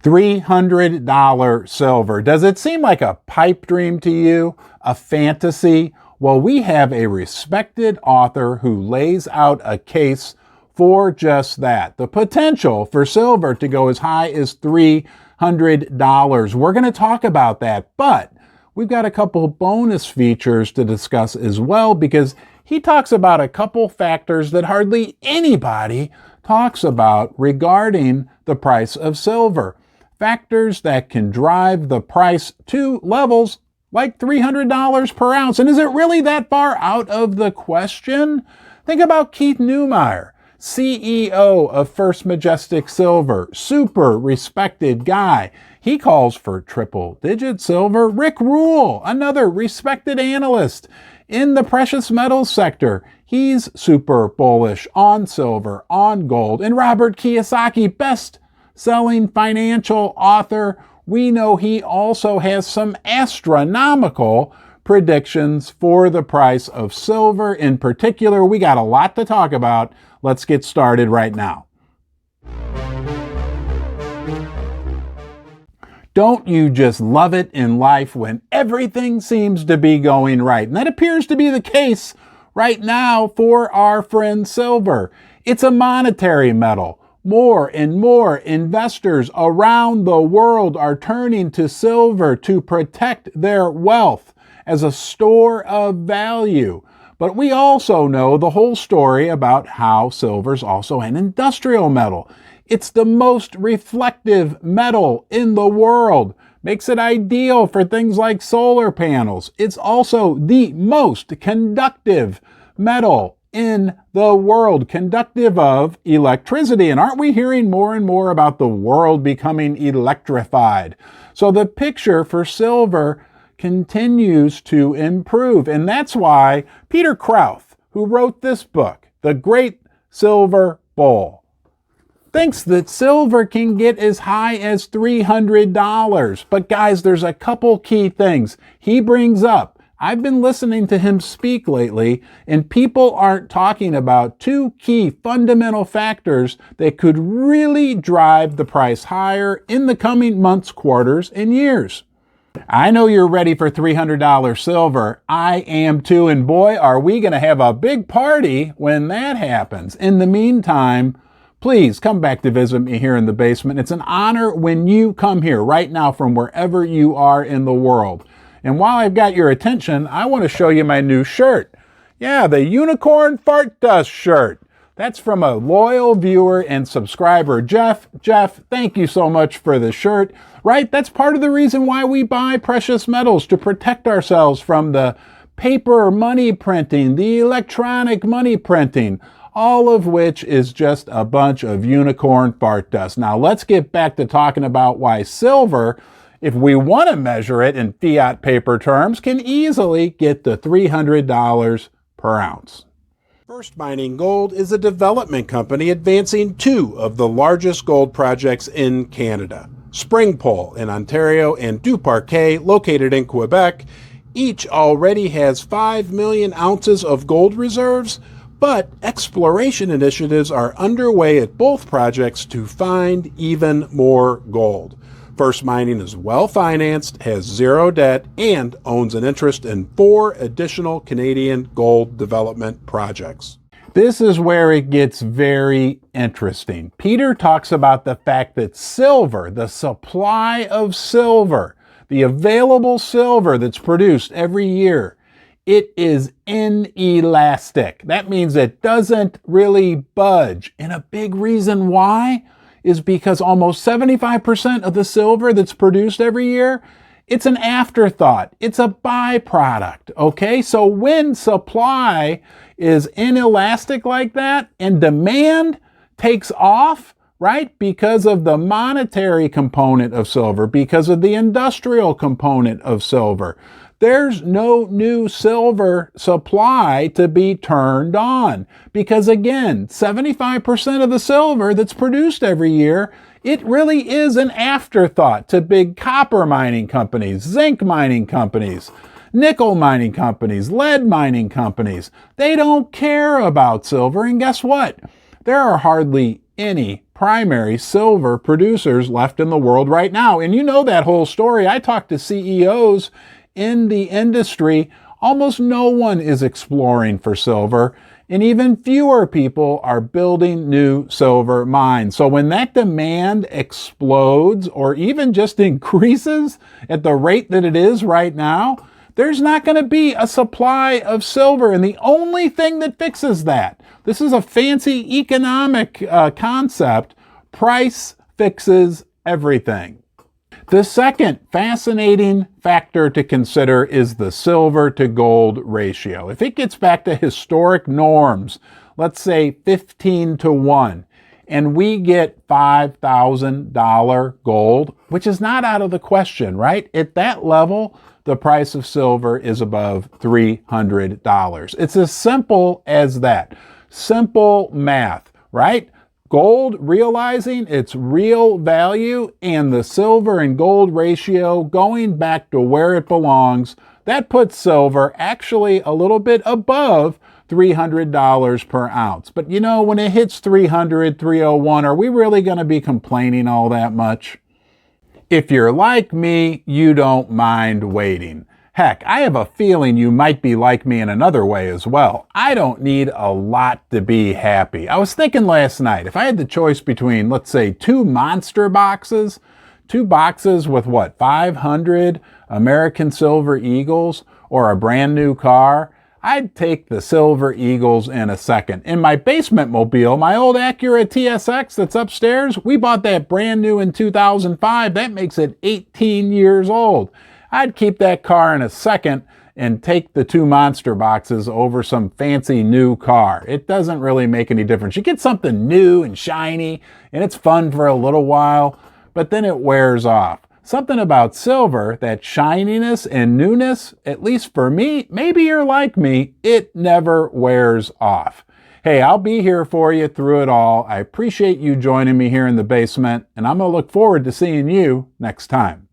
$300 silver. Does it seem like a pipe dream to you? A fantasy? Well, we have a respected author who lays out a case for just that. The potential for silver to go as high as $300. We're going to talk about that, but we've got a couple bonus features to discuss as well, because he talks about a couple factors that hardly anybody talks about regarding the price of silver. Factors that can drive the price to levels like $300 per ounce. And is it really that far out of the question? Think about Keith Neumeyer, CEO of First Majestic Silver, super respected guy. He calls for triple-digit silver. Rick Rule, another respected analyst in the precious metals sector, he's super bullish on silver, on gold. And Robert Kiyosaki, best-selling financial author, we know he also has some astronomical predictions for the price of silver. In particular, we got a lot to talk about. Let's get started right now. Don't you just love it in life when everything seems to be going right? And that appears to be the case right now for our friend silver. It's a monetary metal. More and more investors around the world are turning to silver to protect their wealth as a store of value. But we also know the whole story about how silver's also an industrial metal. It's the most reflective metal in the world. Makes it ideal for things like solar panels. It's also the most conductive metal in the world, conductive of electricity. And aren't we hearing more and more about the world becoming electrified? So the picture for silver continues to improve. And that's why Peter Krauth, who wrote this book, The Great Silver Bull, thinks that silver can get as high as $300. But guys, there's a couple key things he brings up. I've been listening to him speak lately, and people aren't talking about two key fundamental factors that could really drive the price higher in the coming months, quarters, and years. I know you're ready for $300 silver. I am too, and boy, are we going to have a big party when that happens. In the meantime, please come back to visit me here in the basement. It's an honor when you come here right now from wherever you are in the world. And while I've got your attention, I want to show you my new shirt. Yeah, the Unicorn Fart Dust shirt. That's from a loyal viewer and subscriber, Jeff. Jeff, thank you so much for the shirt. Right? That's part of the reason why we buy precious metals, to protect ourselves from the paper money printing, the electronic money printing, all of which is just a bunch of unicorn fart dust. Now let's get back to talking about why silver, if we want to measure it in fiat paper terms, can easily get to $300 per ounce. First Mining Gold is a development company advancing two of the largest gold projects in Canada. Springpole in Ontario and Duparquet, located in Quebec, each already has 5 million ounces of gold reserves, but exploration initiatives are underway at both projects to find even more gold. First Mining is well-financed, has zero debt, and owns an interest in 4 additional Canadian gold development projects. This is where it gets very interesting. Peter talks about the fact that silver, the supply of silver, the available silver that's produced every year, it is inelastic. That means it doesn't really budge. And a big reason why is because almost 75% of the silver that's produced every year, it's an afterthought. It's a byproduct, okay? So when supply is inelastic like that and demand takes off, right, because of the monetary component of silver, because of the industrial component of silver, there's no new silver supply to be turned on. Because again, 75% of the silver that's produced every year, it really is an afterthought to big copper mining companies, zinc mining companies, nickel mining companies, lead mining companies. They don't care about silver. And guess what? There are hardly any primary silver producers left in the world right now. And you know that whole story. I talked to CEOs in the industry. Almost no one is exploring for silver, and even fewer people are building new silver mines. So when that demand explodes or even just increases at the rate that it is right now, there's not going to be a supply of silver. And the only thing that fixes that, this is a fancy economic concept, price fixes everything. The second fascinating factor to consider is the silver to gold ratio. If it gets back to historic norms, let's say 15 to 1, and we get $5,000 gold, which is not out of the question, right? At that level, the price of silver is above $300. It's as simple as that. Simple math, right? Gold realizing its real value and the silver and gold ratio going back to where it belongs, that puts silver actually a little bit above $300 per ounce. But you know, when it hits 300, 301, are we really going to be complaining all that much? If you're like me, you don't mind waiting. Heck, I have a feeling you might be like me in another way as well. I don't need a lot to be happy. I was thinking last night, if I had the choice between, let's say, two monster boxes, two boxes with what, 500 American Silver Eagles, or a brand new car, I'd take the Silver Eagles in a second. In my basement mobile, my old Acura TSX that's upstairs, we bought that brand new in 2005. That makes it 18 years old. I'd keep that car in a second and take the two monster boxes over some fancy new car. It doesn't really make any difference. You get something new and shiny, and it's fun for a little while, but then it wears off. Something about silver, that shininess and newness, at least for me, maybe you're like me, it never wears off. Hey, I'll be here for you through it all. I appreciate you joining me here in the basement, and I'm going to look forward to seeing you next time.